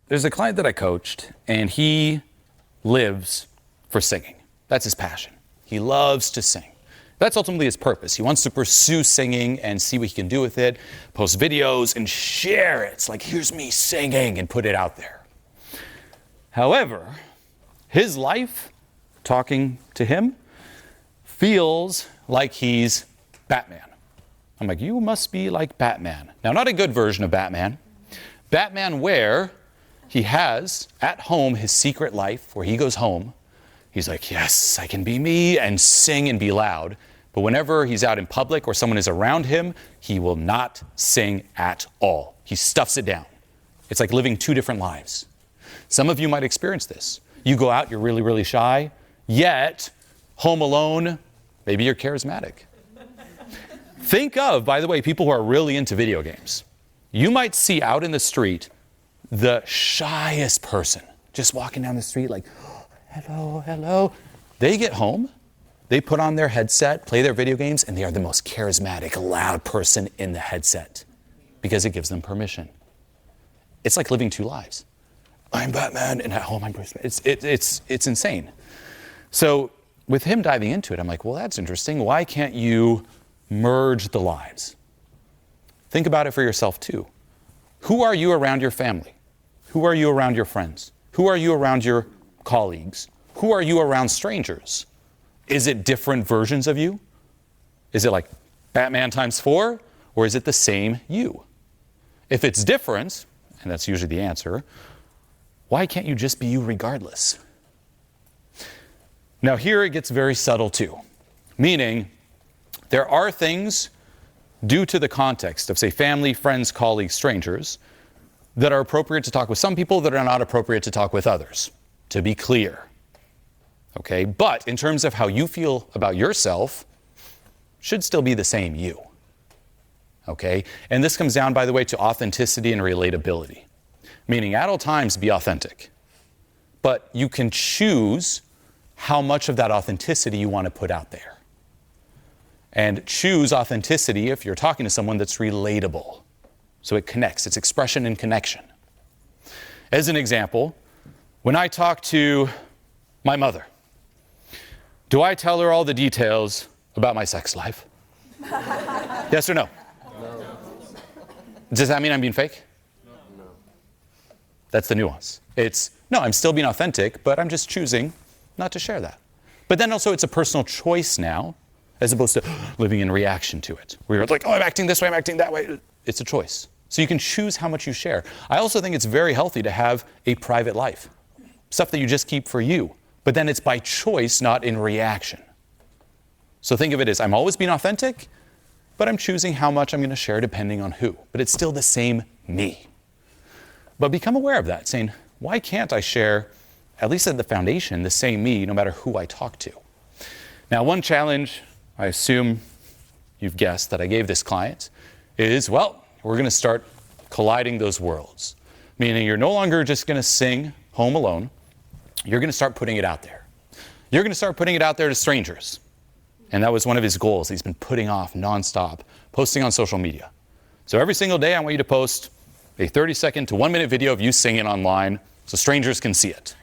There's a client that I coached, and he lives for singing. That's his passion. He loves to sing. That's ultimately his purpose. He wants to pursue singing and see what he can do with it, post videos and share it. It's like, here's me singing, and put it out there. However, his life, talking to him, feels like he's Batman. I'm like, you must be like Batman. Now, not a good version of Batman. Batman where he has at home his secret life where he goes home. He's like, yes, I can be me and sing and be loud. But whenever he's out in public or someone is around him, he will not sing at all. He stuffs it down. It's like living two different lives. Some of you might experience this. You go out, you're really, really shy, yet home alone, maybe you're charismatic. Think of, by the way, people who are really into video games. You might see out in the street the shyest person just walking down the street like, oh, hello, hello. They get home, they put on their headset, play their video games, and they are the most charismatic, loud person in the headset because it gives them permission. It's like living two lives. I'm Batman, and at home I'm Bruce. It's insane. So with him diving into it, I'm like, well, that's interesting. Why can't you merge the lives? Think about it for yourself too. Who are you around your family? Who are you around your friends? Who are you around your colleagues? Who are you around strangers? Is it different versions of you? Is it like Batman times 4? Or is it the same you? If it's different, and that's usually the answer, why can't you just be you regardless? Now here it gets very subtle too. Meaning, there are things due to the context of, say, family, friends, colleagues, strangers, that are appropriate to talk with some people that are not appropriate to talk with others, to be clear. Okay, but in terms of how you feel about yourself, should still be the same you. Okay, and this comes down, by the way, to authenticity and relatability. Meaning at all times be authentic, but you can choose how much of that authenticity you want to put out there. And choose authenticity if you're talking to someone that's relatable. So it connects, it's expression and connection. As an example, when I talk to my mother, do I tell her all the details about my sex life? Yes or no? No. Does that mean I'm being fake? No. That's the nuance. It's, no, I'm still being authentic, but I'm just choosing not to share that. But then also it's a personal choice now, as opposed to living in reaction to it. Where you're like, oh, I'm acting this way, I'm acting that way. It's a choice. So you can choose how much you share. I also think it's very healthy to have a private life. Stuff that you just keep for you. But then it's by choice, not in reaction. So think of it as, I'm always being authentic, but I'm choosing how much I'm going to share depending on who. But it's still the same me. But become aware of that, saying, why can't I share, at least at the foundation, the same me, no matter who I talk to? Now, one challenge, I assume you've guessed, that I gave this client is, well, we're going to start colliding those worlds. Meaning you're no longer just going to sing home alone. You're going to start putting it out there. You're going to start putting it out there to strangers. And that was one of his goals. He's been putting off nonstop, posting on social media. So every single day I want you to post a 30-second to 1-minute video of you singing online so strangers can see it.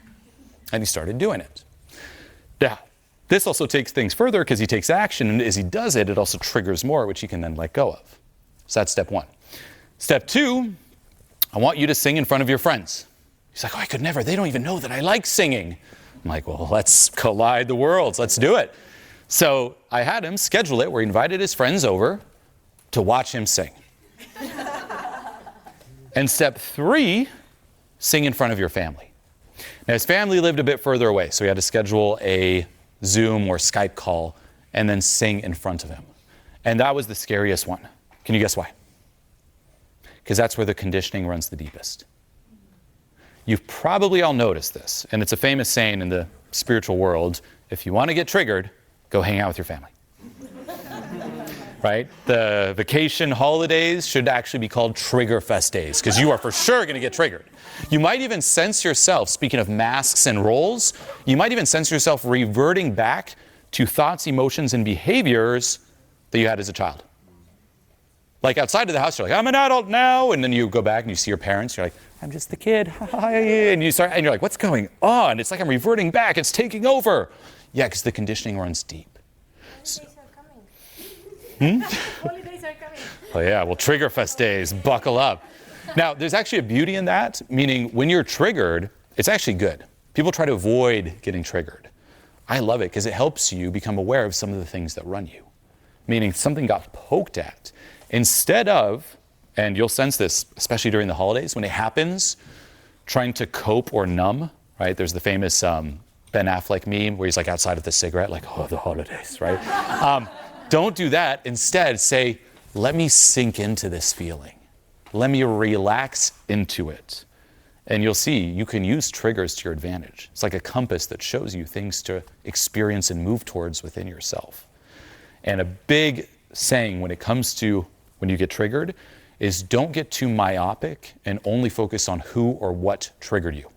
And he started doing it. Now, this also takes things further because he takes action, and as he does it, it also triggers more, which he can then let go of. So that's step 1. Step 2, I want you to sing in front of your friends. He's like, oh, I could never. They don't even know that I like singing. I'm like, well, let's collide the worlds. Let's do it. So I had him schedule it where he invited his friends over to watch him sing. And step 3, sing in front of your family. Now, his family lived a bit further away, so he had to schedule a Zoom or Skype call and then sing in front of him. And that was the scariest one. Can you guess why? Because that's where the conditioning runs the deepest. You've probably all noticed this, and it's a famous saying in the spiritual world, if you want to get triggered, go hang out with your family. Right? The vacation holidays should actually be called Trigger Fest days, because you are for sure going to get triggered. You might even sense yourself, speaking of masks and roles, you might even sense yourself reverting back to thoughts, emotions, and behaviors that you had as a child. Like outside of the house, you're like, I'm an adult now. And then you go back and you see your parents. You're like, I'm just the kid. And you're like, what's going on? It's like I'm reverting back. It's taking over. Yeah, because the conditioning runs deep. Holidays are coming. Holidays are coming. Oh yeah, well, Trigger Fest days, buckle up. Now, there's actually a beauty in that, meaning when you're triggered, it's actually good. People try to avoid getting triggered. I love it because it helps you become aware of some of the things that run you. Meaning something got poked at. Instead of, and you'll sense this, especially during the holidays, when it happens, trying to cope or numb, right? There's the famous Ben Affleck meme where he's like outside with a cigarette, like, oh, the holidays, right? Don't do that. Instead, say, let me sink into this feeling. Let me relax into it. And you'll see you can use triggers to your advantage. It's like a compass that shows you things to experience and move towards within yourself. And a big saying when it comes to when you get triggered is don't get too myopic and only focus on who or what triggered you.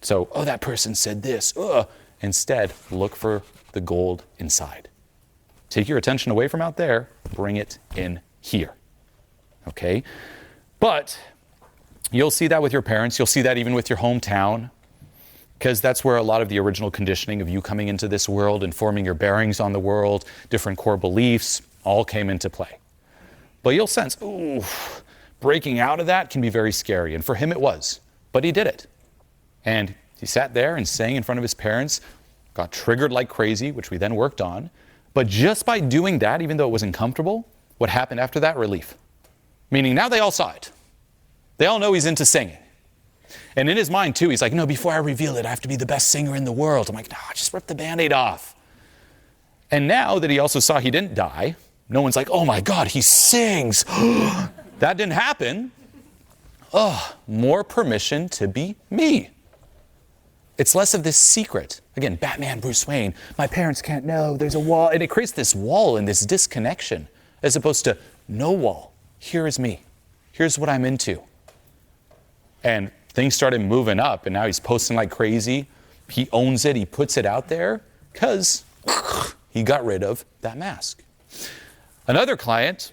So, oh, that person said this. Ugh. Instead, look for the gold inside. Take your attention away from out there, bring it in here. Okay? But you'll see that with your parents. You'll see that even with your hometown, because that's where a lot of the original conditioning of you coming into this world and forming your bearings on the world, different core beliefs, all came into play. But you'll sense, ooh, breaking out of that can be very scary. And for him it was. But he did it. And he sat there and sang in front of his parents, got triggered like crazy, which we then worked on. But just by doing that, even though it was uncomfortable, what happened after that? Relief. Meaning now they all saw it. They all know he's into singing. And in his mind too, he's like, no, before I reveal it, I have to be the best singer in the world. I'm like, no, just rip the Band-Aid off. And now that he also saw he didn't die, no one's like, oh my God, he sings. That didn't happen. Oh, more permission to be me. It's less of this secret. Again, Batman, Bruce Wayne, my parents can't know, there's a wall. And it creates this wall and this disconnection as opposed to no wall. Here is me. Here's what I'm into. And things started moving up, and now he's posting like crazy. He owns it. He puts it out there because he got rid of that mask. Another client,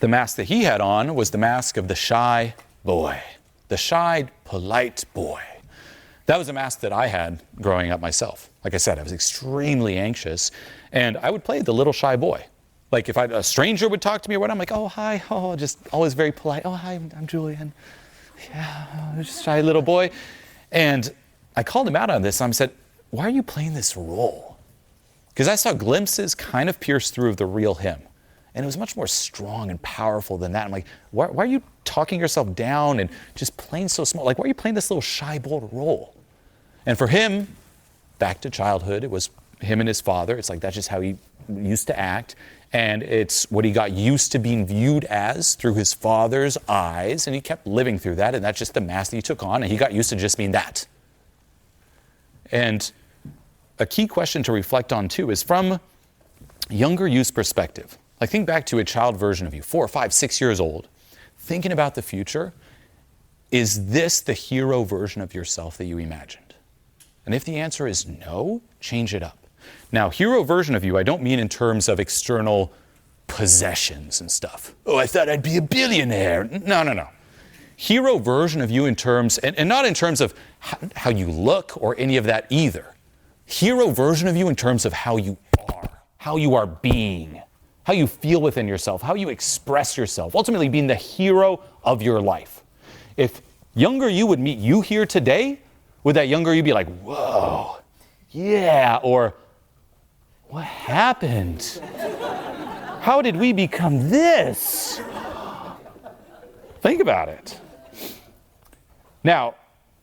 the mask that he had on was the mask of the shy boy, the shy, polite boy. That was a mask that I had growing up myself. Like I said, I was extremely anxious, and I would play the little shy boy. Like if a stranger would talk to me or what, I'm like, oh, hi, oh, just always very polite. Oh, hi, I'm Julien. Yeah, just a shy little boy. And I called him out on this, and I said, why are you playing this role? Because I saw glimpses kind of pierce through of the real him. And it was much more strong and powerful than that. I'm like, why are you talking yourself down and just playing so small? Like, why are you playing this little shy, bold role? And for him, back to childhood, it was him and his father. It's like that's just how he used to act. And it's what he got used to being viewed as through his father's eyes. And he kept living through that. And that's just the mask that he took on. And he got used to just being that. And a key question to reflect on, too, is from younger you's perspective. Like, think back to a child version of you, 4, 5, 6 years old, thinking about the future. Is this the hero version of yourself that you imagined? And if the answer is no, change it up. Now, hero version of you, I don't mean in terms of external possessions and stuff. Oh, I thought I'd be a billionaire. No. Hero version of you in terms, and not in terms of how you look or any of that either. Hero version of you in terms of how you are being, how you feel within yourself, how you express yourself, ultimately being the hero of your life. If younger you would meet you here today, would that younger you be like, whoa, yeah, or what happened? How did we become this? Think about it. Now,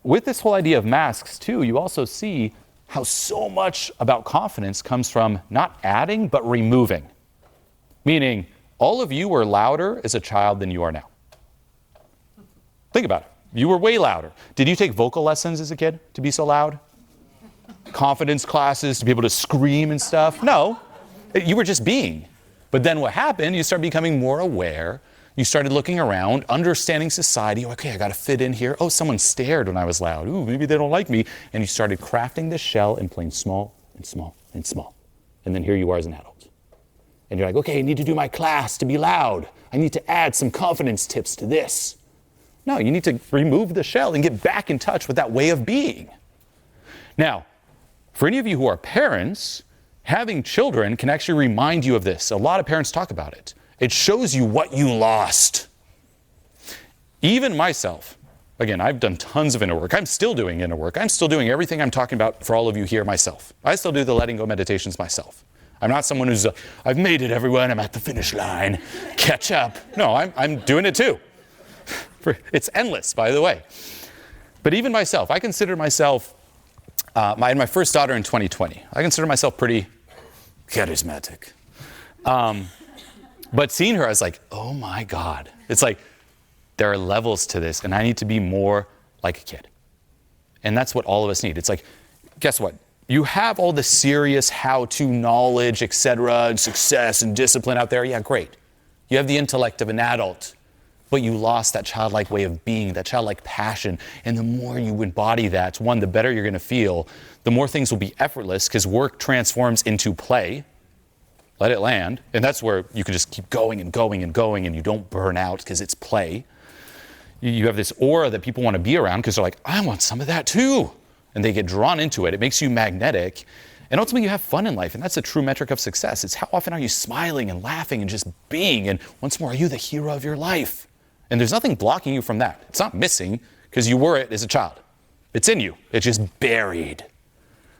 with this whole idea of masks too, you also see how so much about confidence comes from not adding, but removing. Meaning, all of you were louder as a child than you are now. Think about it. You were way louder. Did you take vocal lessons as a kid to be so loud? Confidence classes to be able to scream and stuff? No. You were just being. But then what happened, you started becoming more aware. You started looking around, understanding society. Okay, I got to fit in here. Oh, someone stared when I was loud. Ooh, maybe they don't like me. And you started crafting this shell and playing small and small and small. And then here you are as an adult. And you're like, okay, I need to do my class to be loud. I need to add some confidence tips to this. No, you need to remove the shell and get back in touch with that way of being. Now, for any of you who are parents, having children can actually remind you of this. A lot of parents talk about it. It shows you what you lost. Even myself, again, I've done tons of inner work. I'm still doing inner work. I'm still doing everything I'm talking about for all of you here myself. I still do the letting go meditations myself. I'm not someone who's, I've made it, everyone, I'm at the finish line, catch up. No, I'm doing it too. It's endless, by the way. But even myself, I consider myself, I had my first daughter in 2020. I consider myself pretty charismatic. But seeing her, I was like, oh my God. It's like, there are levels to this, and I need to be more like a kid. And that's what all of us need. It's like, guess what? You have all the serious how-to knowledge, etc., and success and discipline out there. Yeah, great. You have the intellect of an adult, but you lost that childlike way of being, that childlike passion. And the more you embody that, one, the better you're going to feel. The more things will be effortless because work transforms into play. Let it land. And that's where you can just keep going and going and going, and you don't burn out because it's play. You have this aura that people want to be around because they're like, I want some of that too. And they get drawn into it. It makes you magnetic. And ultimately, you have fun in life. And that's a true metric of success. It's how often are you smiling and laughing and just being? And once more, are you the hero of your life? And there's nothing blocking you from that. It's not missing because you were it as a child. It's in you. It's just buried.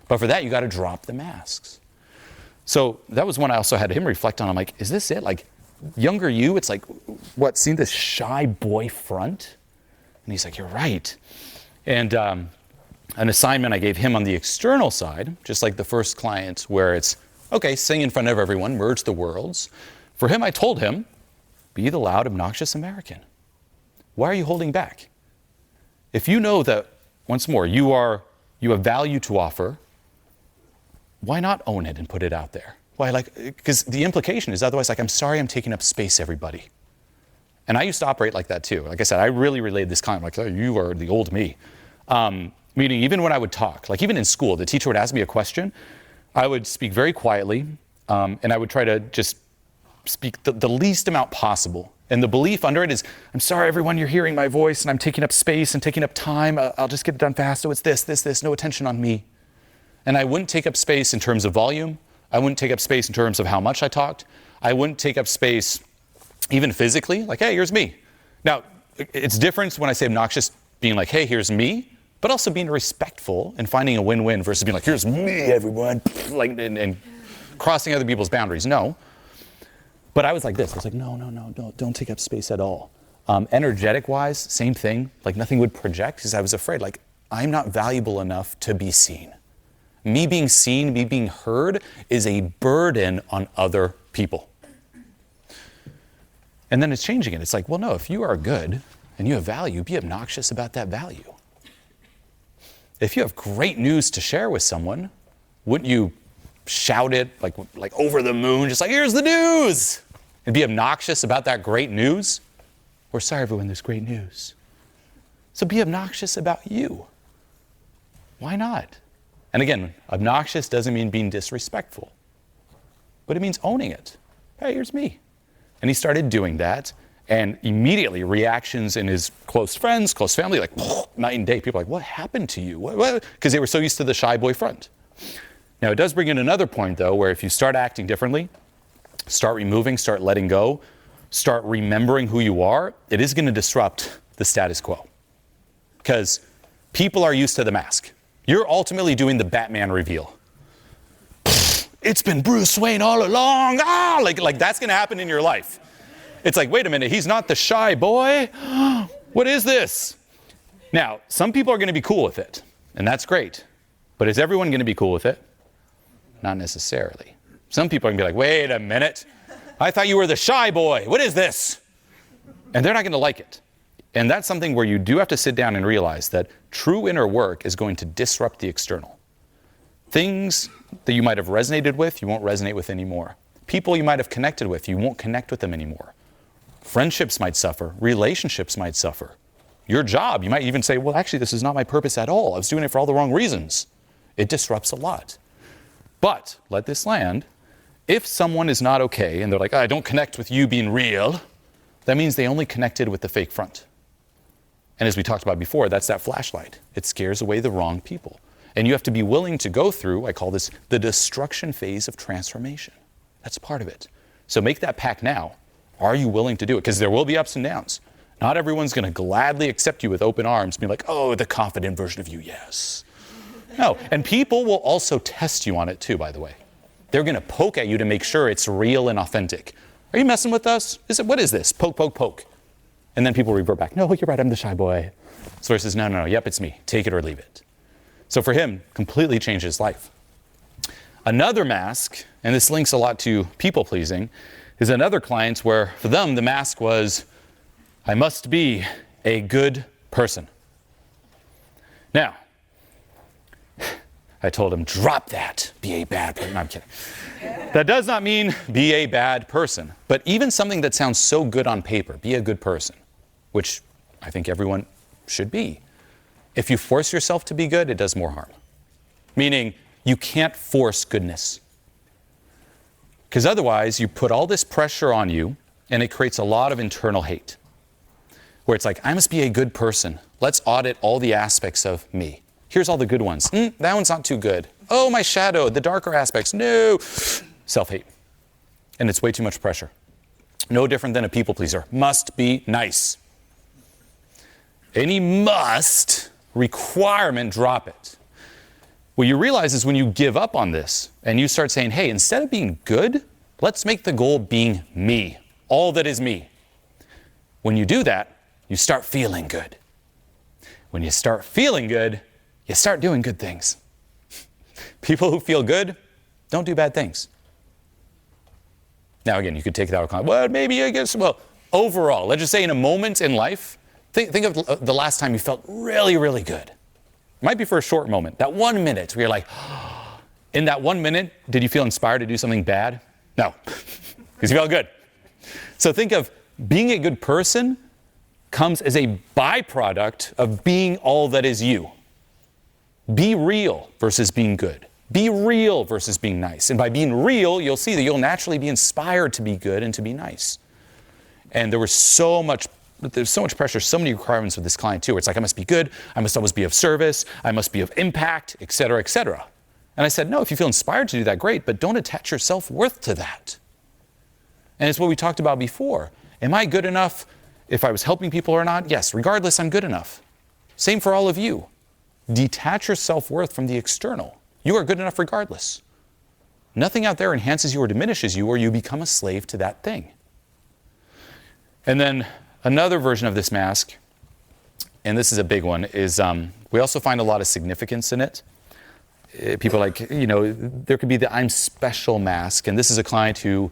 But for that, you got to drop the masks. So that was one I also had him reflect on. I'm like, is this it? Like, younger you, it's like, what, seeing this shy boy front? And he's like, you're right. And an assignment I gave him on the external side, just like the first client, where it's, okay, sing in front of everyone, merge the worlds. For him, I told him, be the loud, obnoxious American. Why are you holding back? If you know that, once more, you have value to offer, why not own it and put it out there? Why, because the implication is otherwise like, I'm sorry I'm taking up space, everybody. And I used to operate like that too. Like I said, I really relayed this comment, like, oh, you are the old me. Meaning even when I would talk, like even in school, the teacher would ask me a question, I would speak very quietly, and I would try to just speak the least amount possible. And the belief under it is, I'm sorry everyone, you're hearing my voice and I'm taking up space and taking up time. I'll just get it done fast. So it's this, no attention on me. And I wouldn't take up space in terms of volume. I wouldn't take up space in terms of how much I talked. I wouldn't take up space even physically, like, hey, here's me. Now, it's different when I say obnoxious, being like, hey, here's me, but also being respectful and finding a win-win versus being like, here's me, everyone, like, and crossing other people's boundaries. No. But I was like this. I was like, no, don't take up space at all. Energetic-wise, same thing. Like nothing would project because I was afraid, like, I'm not valuable enough to be seen. Me being seen, me being heard is a burden on other people. And then it's changing it. It's like, well, no, if you are good and you have value, be obnoxious about that value. If you have great news to share with someone, wouldn't you shout it like over the moon, just like, here's the news, and be obnoxious about that great news? We're sorry, everyone, there's great news. So be obnoxious about you. Why not? And again, obnoxious doesn't mean being disrespectful, but it means owning it. Hey, here's me. And he started doing that, and immediately reactions in his close friends, close family, like night and day. People are like, what happened to you? Because they were so used to the shy boy front. Now, it does bring in another point, though, where if you start acting differently, start removing, start letting go, start remembering who you are, it is going to disrupt the status quo. Because people are used to the mask. You're ultimately doing the Batman reveal. It's been Bruce Wayne all along. Like that's going to happen in your life. It's like, wait a minute, he's not the shy boy. What is this? Now, some people are going to be cool with it, and that's great. But is everyone going to be cool with it? Not necessarily. Some people are going to be like, wait a minute. I thought you were the shy boy. What is this? And they're not going to like it. And that's something where you do have to sit down and realize that true inner work is going to disrupt the external. Things that you might have resonated with, you won't resonate with anymore. People you might have connected with, you won't connect with them anymore. Friendships might suffer. Relationships might suffer. Your job, you might even say, well, actually, this is not my purpose at all. I was doing it for all the wrong reasons. It disrupts a lot. But let this land, if someone is not okay and they're like, I don't connect with you being real, that means they only connected with the fake front. And as we talked about before, that's that flashlight. It scares away the wrong people. And you have to be willing to go through, I call this the destruction phase of transformation. That's part of it. So make that pact now. Are you willing to do it? Because there will be ups and downs. Not everyone's going to gladly accept you with open arms and be like, oh, the confident version of you, yes. No, and people will also test you on it too, by the way. They're going to poke at you to make sure it's real and authentic. Are you messing with us? What is this? Poke, poke, poke. And then people revert back, no, you're right, I'm the shy boy. So he says, no, yep, it's me. Take it or leave it. So for him, completely changed his life. Another mask, and this links a lot to people-pleasing, is another client where for them the mask was, I must be a good person. Now, I told him, drop that, be a bad person. No, I'm kidding. That does not mean be a bad person, but even something that sounds so good on paper, be a good person, which I think everyone should be. If you force yourself to be good, it does more harm. Meaning, you can't force goodness. Because otherwise, you put all this pressure on you, and it creates a lot of internal hate. Where it's like, I must be a good person. Let's audit all the aspects of me. Here's all the good ones. That one's not too good. Oh, my shadow, the darker aspects. No. Self-hate. And it's way too much pressure. No different than a people pleaser. Must be nice. Any must requirement, drop it. What you realize is when you give up on this and you start saying, hey, instead of being good, let's make the goal being me. All that is me. When you do that, you start feeling good. When you start feeling good, you start doing good things. People who feel good don't do bad things. Now, again, you could take that out of context. Well, maybe I guess, well, overall, let's just say in a moment in life, think of the last time you felt really, really good. It might be for a short moment. That 1 minute where you're like, oh. In that 1 minute, did you feel inspired to do something bad? No, because you felt good. So think of being a good person comes as a byproduct of being all that is you. Be real versus being good. Be real versus being nice. And by being real, you'll see that you'll naturally be inspired to be good and to be nice. And there's so much pressure, so many requirements with this client too. It's like, I must be good, I must always be of service, I must be of impact, etc., etc. And I said, no, if you feel inspired to do that, great, but don't attach your self-worth to that. And it's what we talked about before. Am I good enough if I was helping people or not? Yes, regardless, I'm good enough. Same for all of you. Detach your self-worth from the external. You are good enough regardless. Nothing out there enhances you or diminishes you, or you become a slave to that thing. And then another version of this mask, and this is a big one, is we also find a lot of significance in it. People like, there could be the I'm special mask, and this is a client who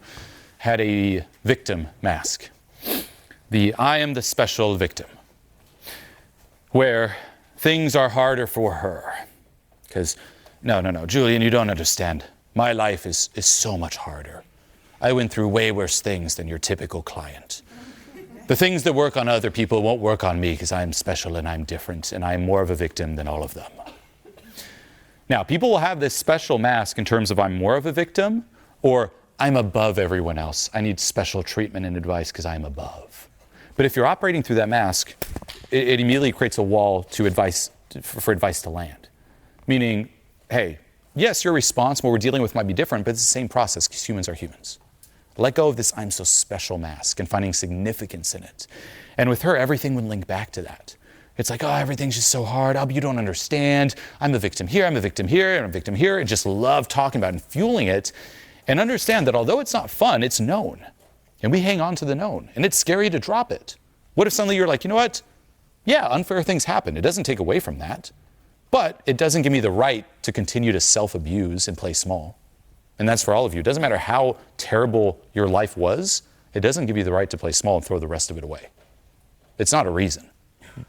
had a victim mask. The I am the special victim, where things are harder for her. Because, no, Julien, you don't understand. My life is so much harder. I went through way worse things than your typical client. The things that work on other people won't work on me because I'm special and I'm different and I'm more of a victim than all of them. Now, people will have this special mask in terms of I'm more of a victim or I'm above everyone else. I need special treatment and advice because I'm above. But if you're operating through that mask, it immediately creates a wall for advice to land. Meaning, hey, yes, your response, what we're dealing with might be different, but it's the same process because humans are humans. Let go of this I'm so special mask and finding significance in it. And with her, everything would link back to that. It's like, oh, everything's just so hard. Oh, you don't understand. I'm a victim here, I'm a victim here, and I'm a victim here. And just love talking about it and fueling it. And understand that although it's not fun, it's known. And we hang on to the known. And it's scary to drop it. What if suddenly you're like, you know what? Yeah, unfair things happen. It doesn't take away from that. But it doesn't give me the right to continue to self-abuse and play small. And that's for all of you. It doesn't matter how terrible your life was. It doesn't give you the right to play small and throw the rest of it away. It's not a reason.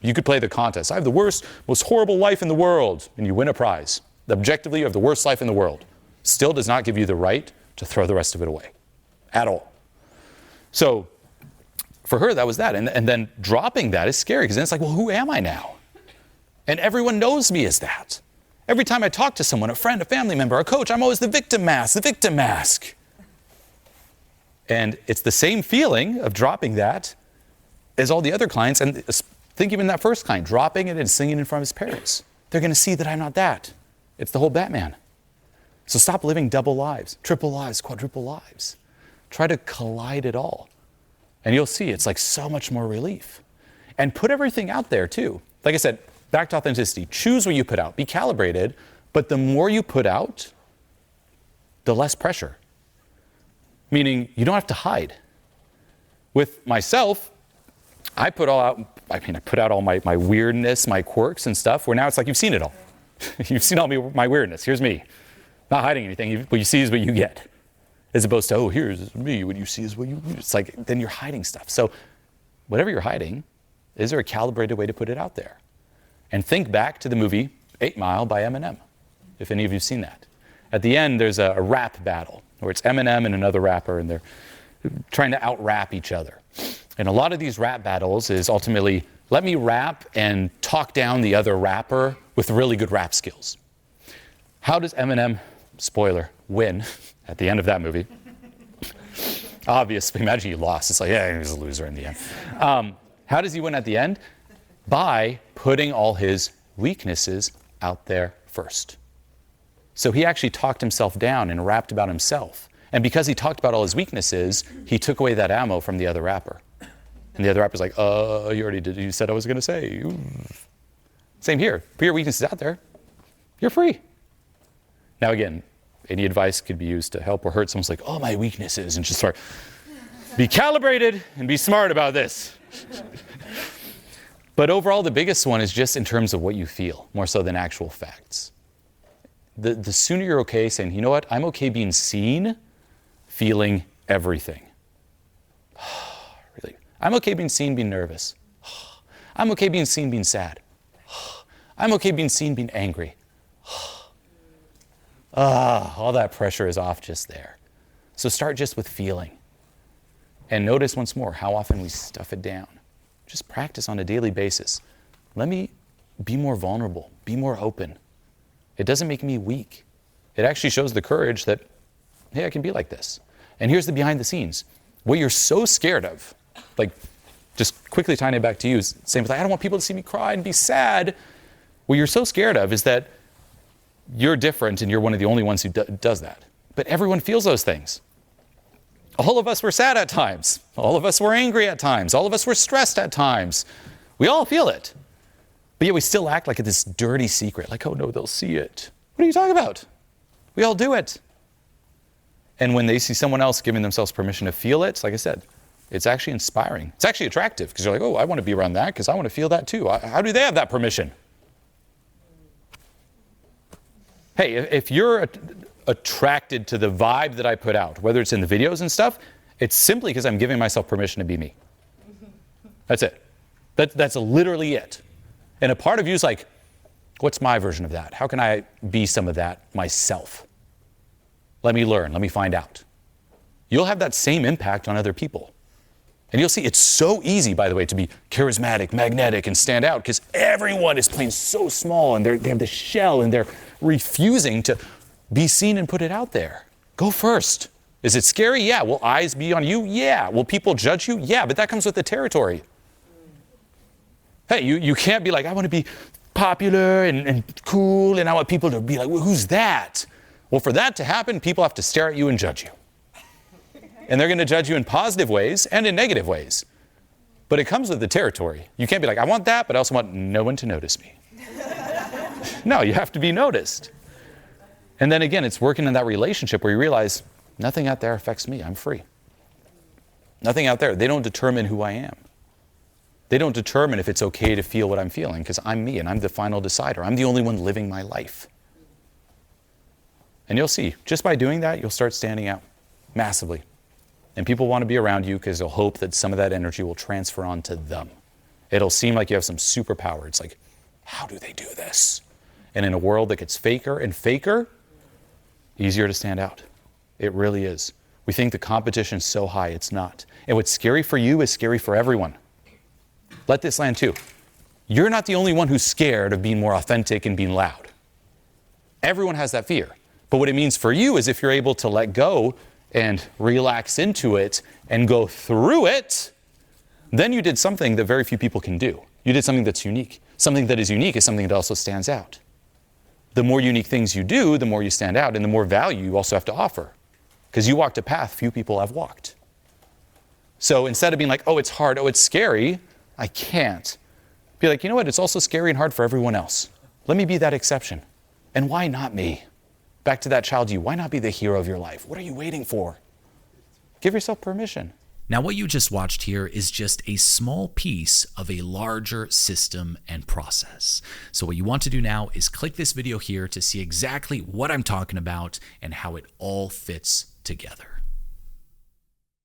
You could play the contest. I have the worst, most horrible life in the world, and you win a prize. Objectively, you have the worst life in the world. Still does not give you the right to throw the rest of it away. At all. So, for her, that was that. And then dropping that is scary, because then it's like, well, who am I now? And everyone knows me as that. Every time I talk to someone, a friend, a family member, a coach, I'm always the victim mask, the victim mask. And it's the same feeling of dropping that as all the other clients. And think even that first client, dropping it and singing in front of his parents. They're going to see that I'm not that. It's the whole Batman. So stop living double lives, triple lives, quadruple lives. Try to collide it all. And you'll see it's like so much more relief. And put everything out there too. Like I said, back to authenticity. Choose what you put out. Be calibrated. But the more you put out, the less pressure. Meaning you don't have to hide. With myself, I put out all my weirdness, my quirks and stuff, where now it's like you've seen it all. You've seen all my weirdness. Here's me. Not hiding anything. What you see is what you get. As opposed to, oh, here's me. What you see is what you... It's like, then you're hiding stuff. So whatever you're hiding, is there a calibrated way to put it out there? And think back to the movie 8 Mile by Eminem, if any of you have seen that. At the end, there's a rap battle where it's Eminem and another rapper, and they're trying to out-rap each other. And a lot of these rap battles is ultimately, let me rap and talk down the other rapper with really good rap skills. How does Eminem, spoiler, win at the end of that movie? Obviously, imagine he lost. It's like, yeah, he was a loser in the end. How does he win at the end? By putting all his weaknesses out there first. So he actually talked himself down and rapped about himself. And because he talked about all his weaknesses, he took away that ammo from the other rapper. And the other rapper's like, you already did. You said I was going to say. Same here. Put your weaknesses out there. You're free. Now again, any advice could be used to help or hurt. Someone's like, oh, my weaknesses. And just start, be calibrated and be smart about this. But overall, the biggest one is just in terms of what you feel, more so than actual facts. The sooner you're okay saying, you know what, I'm okay being seen, feeling everything. Really. I'm okay being seen, being nervous. I'm okay being seen, being sad. I'm okay being seen, being angry. All that pressure is off just there. So start just with feeling. And notice once more how often we stuff it down. Just practice on a daily basis. Let me be more vulnerable, be more open. It doesn't make me weak. It actually shows the courage that, hey, I can be like this. And here's the behind the scenes. What you're so scared of, like just quickly tying it back to you, same with, I don't want people to see me cry and be sad. What you're so scared of is that you're different and you're one of the only ones who does that. But everyone feels those things. All of us were sad at times. All of us were angry at times. All of us were stressed at times. We all feel it. But yet we still act like it's this dirty secret. Like, oh no, they'll see it. What are you talking about? We all do it. And when they see someone else giving themselves permission to feel it, like I said, it's actually inspiring. It's actually attractive because you're like, oh, I want to be around that because I want to feel that too. How do they have that permission? Hey, if you're attracted to the vibe that I put out, whether it's in the videos and stuff, it's simply because I'm giving myself permission to be me. That's it. That's literally it. And a part of you is like, what's my version of that? How can I be some of that myself? Let me learn. Let me find out. You'll have that same impact on other people. And you'll see it's so easy, by the way, to be charismatic, magnetic, and stand out because everyone is playing so small and they have this shell and they're refusing to be seen and put it out there. Go first. Is it scary? Yeah. Will eyes be on you? Yeah. Will people judge you? Yeah, but that comes with the territory. Hey, you can't be like, I want to be popular and cool and I want people to be like, well, who's that? Well, for that to happen, people have to stare at you and judge you. And they're going to judge you in positive ways and in negative ways. But it comes with the territory. You can't be like, I want that, but I also want no one to notice me. No, you have to be noticed. And then again, it's working in that relationship where you realize nothing out there affects me. I'm free. Nothing out there. They don't determine who I am. They don't determine if it's okay to feel what I'm feeling because I'm me and I'm the final decider. I'm the only one living my life. And you'll see, just by doing that, you'll start standing out massively. And people want to be around you because they'll hope that some of that energy will transfer onto them. It'll seem like you have some superpower. It's like, how do they do this? And in a world that gets faker and faker, easier to stand out. It really is. We think the competition is so high, it's not. And what's scary for you is scary for everyone. Let this land too. You're not the only one who's scared of being more authentic and being loud. Everyone has that fear. But what it means for you is if you're able to let go and relax into it and go through it, then you did something that very few people can do. You did something that's unique. Something that is unique is something that also stands out. The more unique things you do, the more you stand out, and the more value you also have to offer. Because you walked a path few people have walked. So instead of being like, oh, it's hard, oh, it's scary, I can't. Be like, you know what, it's also scary and hard for everyone else. Let me be that exception. And why not me? Back to that child you, why not be the hero of your life? What are you waiting for? Give yourself permission. Now, what you just watched here is just a small piece of a larger system and process. So what you want to do now is click this video here to see exactly what I'm talking about and how it all fits together.